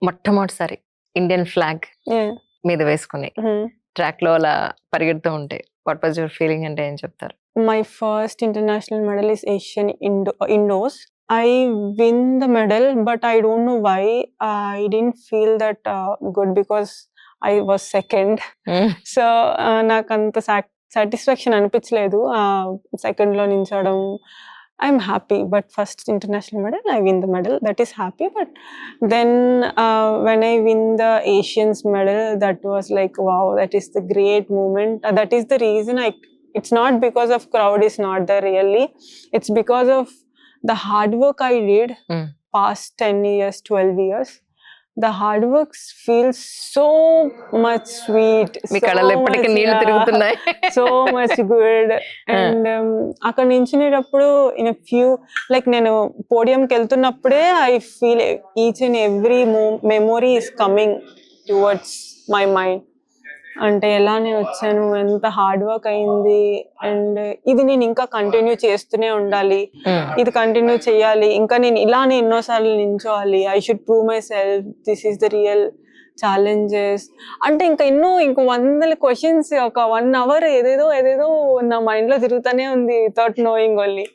మొట్టమొదటిసారి Indian flag Yeah. మీద వేసుకుని Mhm. ట్రాక్ లో అలా పరిగెడుతూ ఉంటే వాట్ వాజ్ యువర్ ఫీలింగ్ అంటే ఏం చెప్తారు? My first international medal is Asian indoors. I win the medal, but I don't know why. I didn't feel that good because I was second. So నాకు అంత satisfaction అనిపించలేదు second లో నించడం. I'm happy but first international medal I win the medal that is happy but then when I win the Asians medal that was like wow that is the great moment that is the reason it's not because of crowd is not there really, it's because of the hard work I did past 10 years 12 years. The hard work feels so much sweet, మీ కళ్ళలో ఎప్పటికీ నీళ్లు తిరుగుతున్నాయి. so much good. And అక్కడ నించునేటప్పుడు in a few like నేను పోడియంకి వెళ్తున్నప్పుడే I feel each and every memory is coming towards my mind. అంటే ఎలా నేను వచ్చాను, ఎంత హార్డ్ వర్క్ అయింది, అండ్ ఇది నేను ఇంకా కంటిన్యూ చేస్తూనే ఉండాలి, ఇది కంటిన్యూ చేయాలి, ఇంకా నేను ఇలానే ఎన్నోసార్లు నించోవాలి, I should prove myself, this is the real challenges అంటే ఇంకా ఇంకో 100 క్వశ్చన్స్ ఒక 1 hour ఏదేదో నా మైండ్ లో తిరుగుతూనే ఉంది వితౌట్ నోయింగ్ ఓన్లీ.